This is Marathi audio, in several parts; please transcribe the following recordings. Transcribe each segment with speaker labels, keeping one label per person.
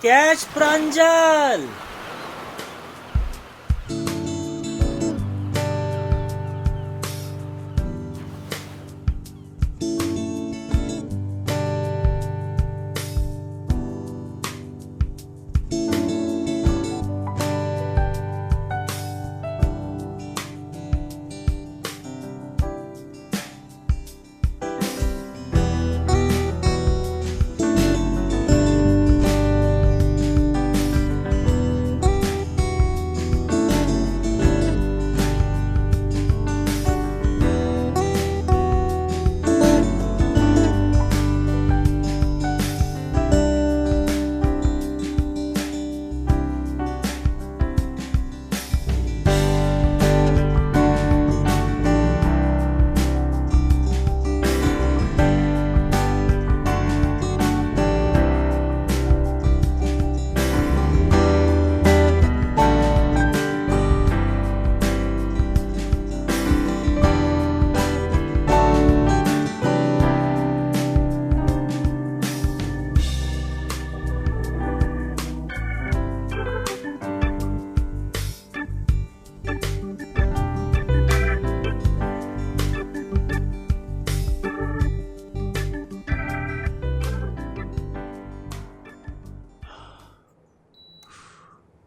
Speaker 1: कॅच प्रांजल.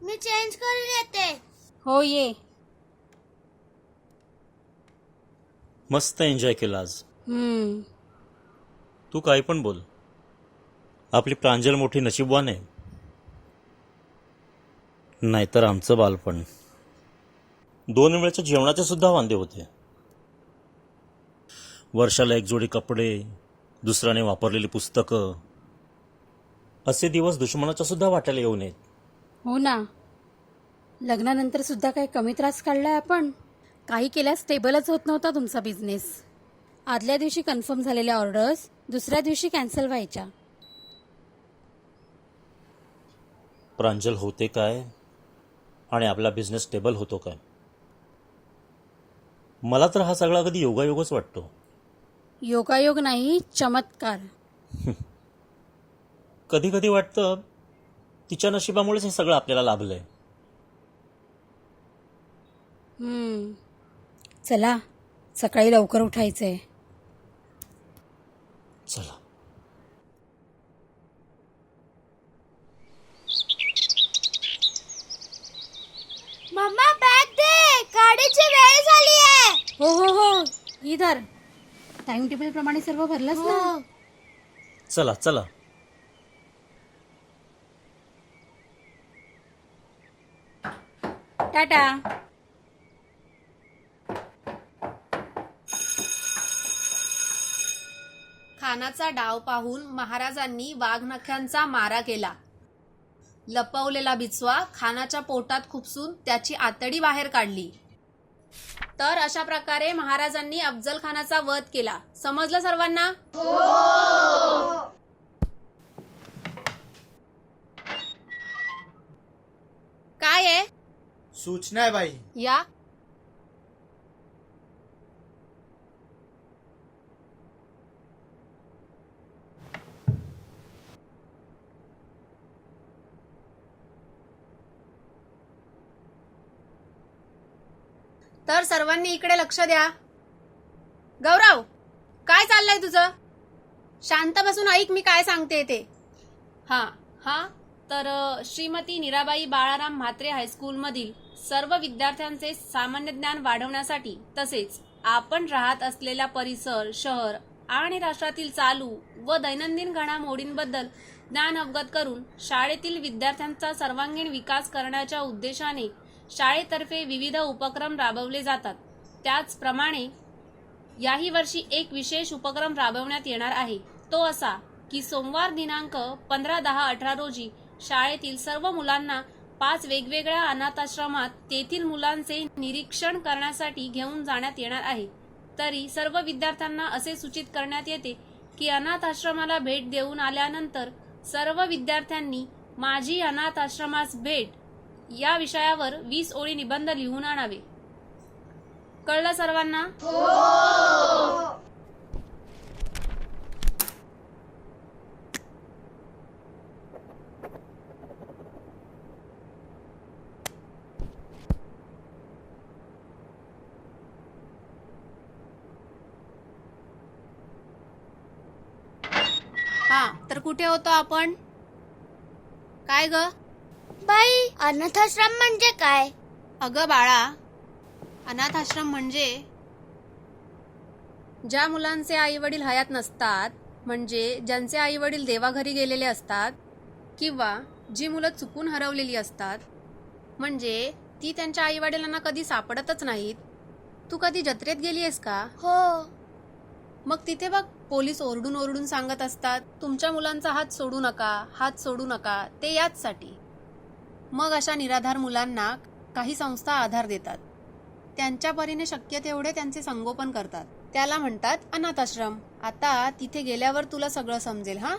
Speaker 2: मी चेंज करून येते.
Speaker 3: हो ये.
Speaker 1: मस्त एन्जॉय केला आज. तू काही पण बोल, आपली प्रांजल मोठी नशीबवान आहे. नाहीतर आमचं बालपण 2 वेळच्या जेवणाचे सुद्धा वांदे होते. वर्षाला एक जोडी कपडे, दुसऱ्याने वापरलेली पुस्तकं, असे दिवस दुश्मनाच्या सुद्धा वाट्याला येऊ नयेत.
Speaker 3: हो ना, लग्नानंतर सुद्धा काही कमी त्रास काढलाय आपण. काही केल्यास स्टेबलच होत नव्हता तुमचा बिझनेस. आदल्या दिवशी कन्फर्म झालेल्या ऑर्डर्स दुसऱ्या दिवशी कॅन्सल व्हायच्या.
Speaker 1: प्रांजल, होते काय आणि आपला बिझनेस स्टेबल होतो काय? मला तर हा सगळा कधी योगायोगच वाटतो.
Speaker 3: योगायोग नाही, चमत्कार.
Speaker 1: कधी कधी वाटतं तिच्या नशिबामुळेच हे सगळं आपल्याला लाभलंय.
Speaker 3: चला, सकाळी लवकर उठायचंय.
Speaker 1: चला.
Speaker 2: मम्मा बॅग दे, गाडीची वेळ झाली आहे.
Speaker 3: हो हो हो, इधर. टाइम टेबल प्रमाणे सर्व भरलंच ना.
Speaker 1: चला चला.
Speaker 3: टाटा.
Speaker 4: खानाचा डाव पाहून महाराजांनी वाघनख्यांचा मारा केला. लपवलेला बिचवा खानाच्या पोटात खुपसून त्याची आतडी बाहेर काढली. तर अशा प्रकारे महाराजांनी अफजल खानाचा वध केला. समजलं सर्वांना? काय आहे?
Speaker 5: सूचना आहे बाई.
Speaker 4: या. तर सर्वांनी इकडे लक्ष द्या. गौरव, काय चाललंय तुझं? शांत बसून ऐक मी काय सांगते ते. हा तर श्रीमती मीराबाई बाळाराम म्हात्रे हायस्कूलमधील सर्व विद्यार्थ्यांचे सामान्य ज्ञान वाढवण्यासाठी तसेच आपण राहत असलेल्या परिसर, शहर आणि राष्ट्रातील चालू व दैनंदिन घडामोडींबद्दल ज्ञान अवगत करून शाळेतील विद्यार्थ्यांचा सर्वांगीण विकास करण्याच्या उद्देशाने शाळेतर्फे विविध उपक्रम राबवले जातात. त्याचप्रमाणे याही वर्षी एक विशेष उपक्रम राबवण्यात येणार आहे. तो असा की सोमवार दिनांक 15/10/18 रोजी शाळेतील सर्व मुलांना 5 वेगवेगळ्या अनाथाश्रमात तेथील मुलांचे निरीक्षण करण्यासाठी घेऊन जाण्यात येणार आहे. तरी सर्व विद्यार्थ्यांना असे सूचित करण्यात येते की अनाथ आश्रमाला भेट देऊन आल्यानंतर सर्व विद्यार्थ्यांनी माझी अनाथ आश्रमास भेट या विषयावर 20 ओळी निबंध लिहून आणावे. कळलं सर्वांना? तर कुठे होतो आपण? काय ग?
Speaker 2: बाई, अनाथाश्रम म्हणजे काय?
Speaker 4: अगं बाळा, अनाथ आश्रम म्हणजे ज्या मुलांचे आई वडील हयात नसतात, म्हणजे ज्यांचे आई वडील देवाघरी गेलेले असतात, किंवा जी मुलं चुकून हरवलेली असतात, म्हणजे ती त्यांच्या आई वडिलांना कधी सापडतच नाहीत. तू कधी जत्रेत गेली आहेस का?
Speaker 2: हो.
Speaker 4: मग तिथे बघ, पोलीस ओरडून ओरडून सांगत असतात, तुमच्या मुलांचा हात सोडू नका, हात सोडू नका. ते याचसाठी. मग अशा निराधार मुलांना काही संस्था आधार देतात. त्यांच्या परीने शक्य तेवढे त्यांचे संगोपन करतात. त्याला म्हणतात अनाथ आश्रम. आता तिथे गेल्यावर तुला सगळं समजेल. हा,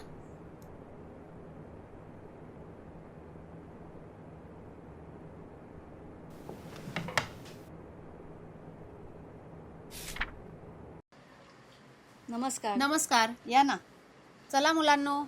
Speaker 6: नमस्कार.
Speaker 4: नमस्कार.
Speaker 6: या ना.
Speaker 4: चला मुलांनो.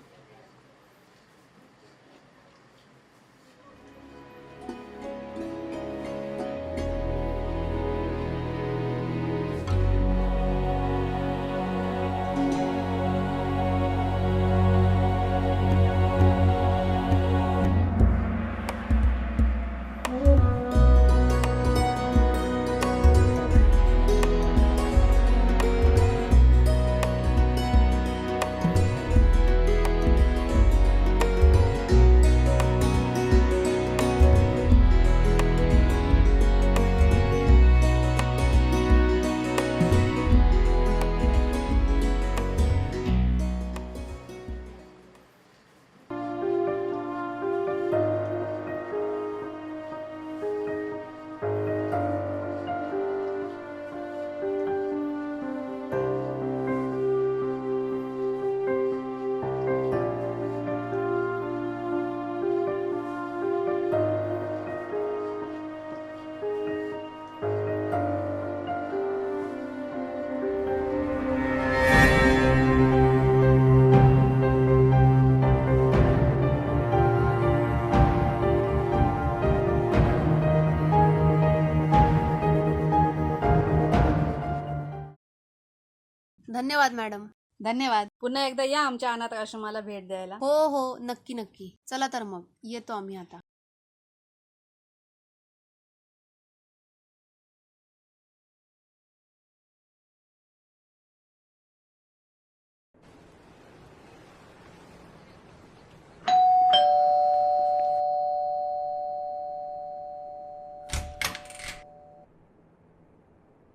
Speaker 4: धन्यवाद मॅडम.
Speaker 6: धन्यवाद. पुन्हा एकदा या आमच्या अनाथ आश्रमाला भेट द्यायला.
Speaker 4: हो हो, नक्की नक्की. चला तर मग येतो आम्ही आता.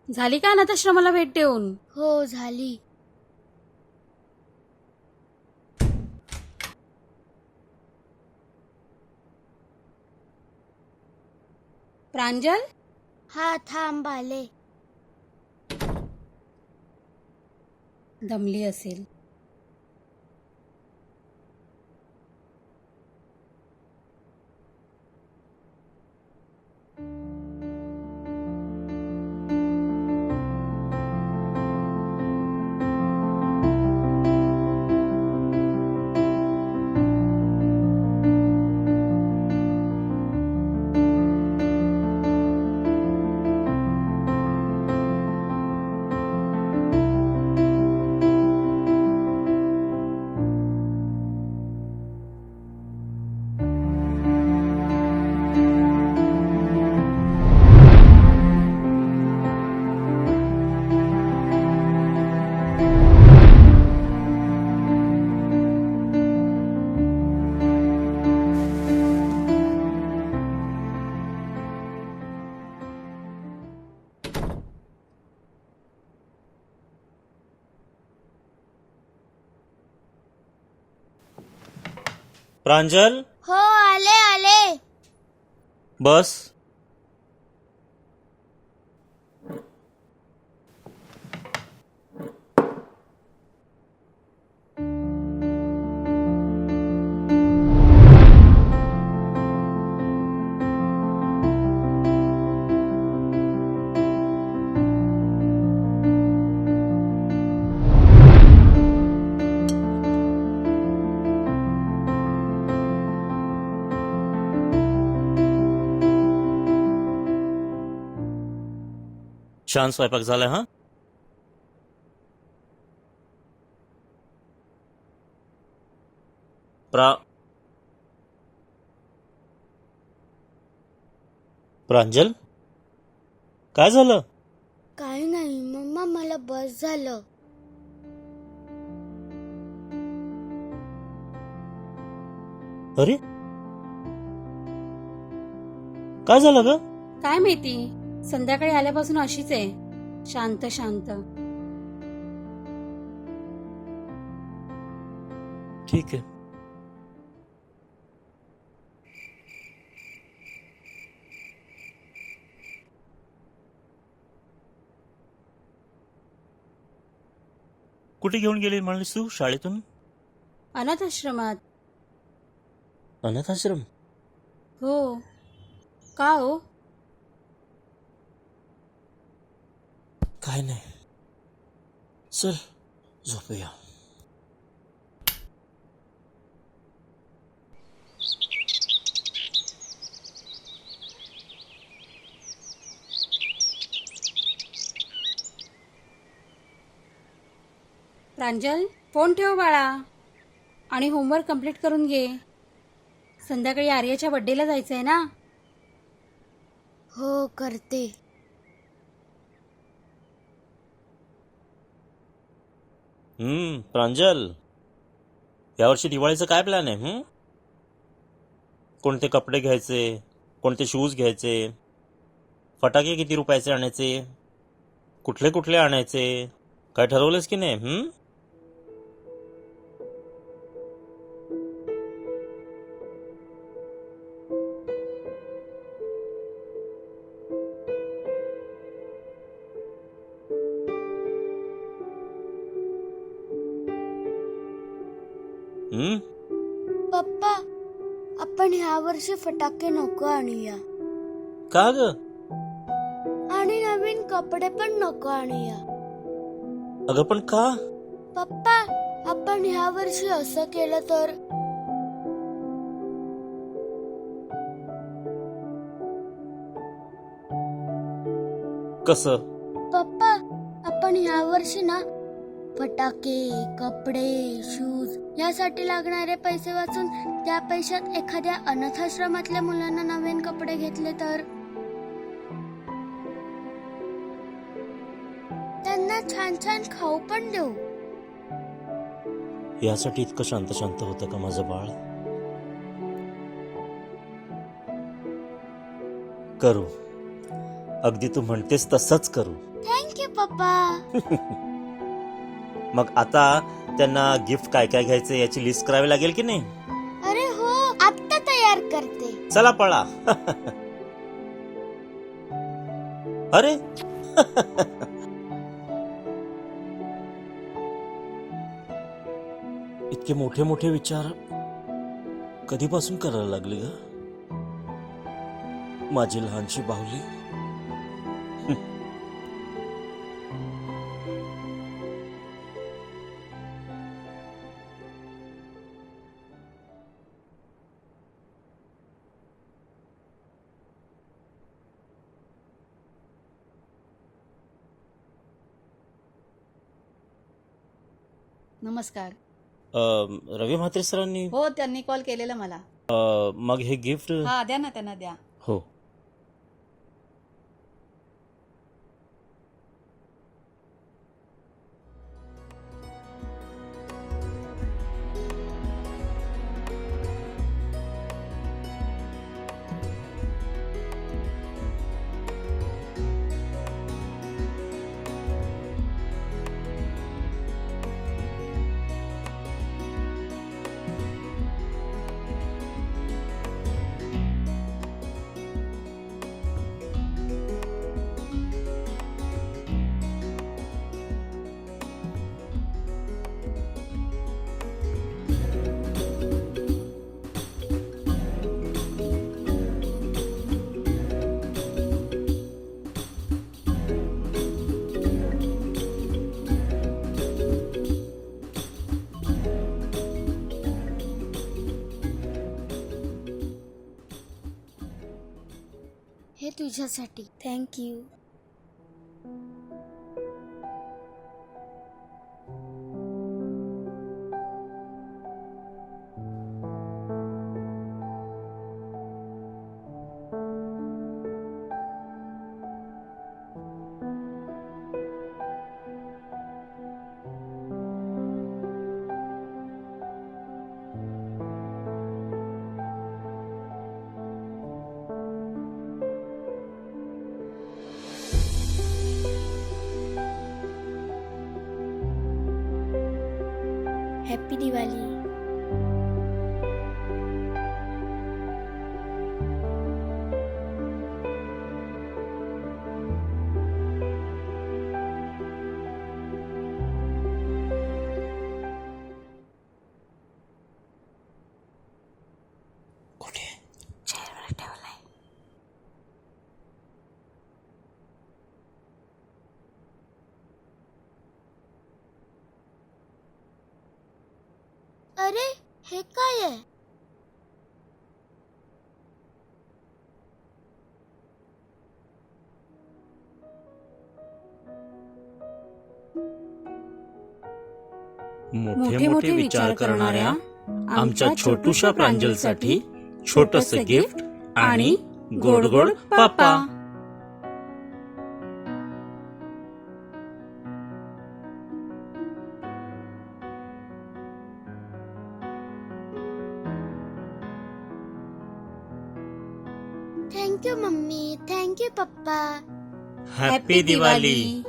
Speaker 3: झाली का अनाथाश्रमाला भेट देऊन?
Speaker 2: हो, झाली.
Speaker 3: प्रांजल,
Speaker 2: हा, थांब आले.
Speaker 3: दमली असेल.
Speaker 1: प्रांजल,
Speaker 2: हो आले आले.
Speaker 1: बस. छान स्वयंपाक झालाय हा. प्रांजल, काय झालं?
Speaker 2: काही नाही मम्मा, मला बस झालं.
Speaker 1: अरे, काय झालं ग?
Speaker 3: काय माहिती, संध्याकाळी आल्यापासून अशीच आहे, शांत शांत.
Speaker 1: ठीक आहे. कुठे घेऊन गेली म्हणलीस तू शाळेतून?
Speaker 3: अनाथ आश्रमात.
Speaker 1: अनाथाश्रम?
Speaker 3: हो. का हो?
Speaker 1: काय नाही, चल झोपूया.
Speaker 3: प्रांजल, फोन ठेव बाळा आणि होमवर्क कंप्लीट करून घे. संध्याकाळी आर्याच्या बर्थडेला जायचंय ना.
Speaker 2: हो करते.
Speaker 1: प्रांजल, यावर्षी दिवाळीचं काय प्लॅन आहे? कोणते कपडे घ्यायचे, कोणते शूज घ्यायचे, फटाके किती रुपयाचे आणायचे, कुठले कुठले आणायचे, काय ठरवलंस की नाही?
Speaker 2: पप्पा, आपण ह्या वर्षी फटाके नको आणूया
Speaker 1: का ग?
Speaker 2: आणि नवीन कपडे पण नको आणूया.
Speaker 1: अगं पण का?
Speaker 2: पप्पा, आपण ह्या वर्षी असं केलं तर?
Speaker 1: कसं?
Speaker 2: पप्पा, आपण ह्या वर्षी ना फटाके, कपडे, शूज यासाठी लागणारे पैसे वाचून त्या पैशात एखाद्या अनाथाश्रमातल्या मुलांना नवीन कपडे घेतले तर? त्यांना छान छान खाऊ पण देऊ.
Speaker 1: यासाठी इतकं शांत शांत होतं का माझं बाळ? करू, अगदी तू म्हणतेस तसंच करू.
Speaker 2: थँक्यू पप्पा.
Speaker 1: मग आता त्यांना गिफ्ट काय काय घ्यायचं याची लिस्ट करावी लागेल की नाही?
Speaker 2: अरे हो, आत्ता तयार करते.
Speaker 1: चला पळा. अरे इतके मोठे मोठे विचार कधीपासून करायला लागले ग माझी लहानशी बाहुली?
Speaker 6: नमस्कार.
Speaker 1: रवी म्हात्रे सरांनी?
Speaker 6: हो, त्यांनी कॉल केलेला मला.
Speaker 1: मग हे गिफ्ट?
Speaker 6: हा, द्या ना, त्यांना द्या.
Speaker 1: हो.
Speaker 2: हे तुझ्यासाठी. थँक्यू. हॅपी दिवाळी. अरे हे काय आहे?
Speaker 1: मोठे मोठे विचार करणाऱ्या आमच्या छोटूशा प्रांजलसाठी छोटस गिफ्ट आणि गोड गोड पापा.
Speaker 2: Thank you mummy. थँक्यू पप्पा.
Speaker 1: हॅपी दिवाळी.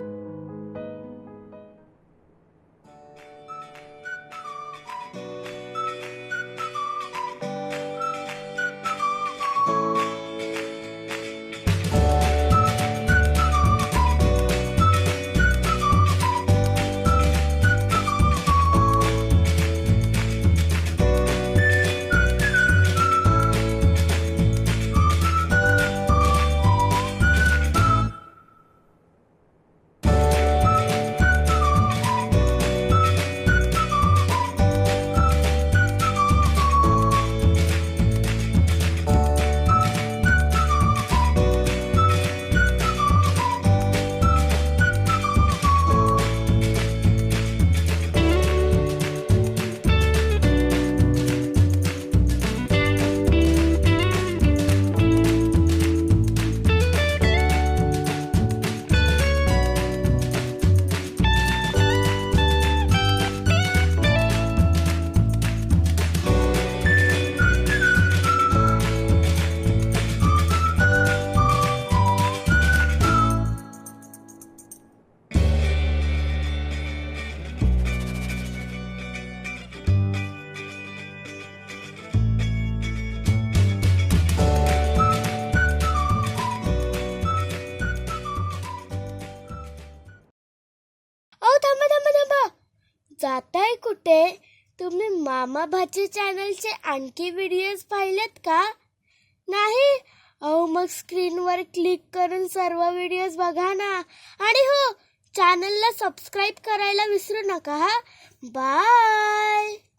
Speaker 2: जाताय कुठे? तुम्ही मामा भाची चॅनलचे आणखी व्हिडिओज पाहिलेत का? नाही? अहो मग स्क्रीनवर क्लिक करून सर्व व्हिडिओज बघा ना. आणि हो, चॅनलला सबस्क्राईब करायला विसरू नका हा. बाय.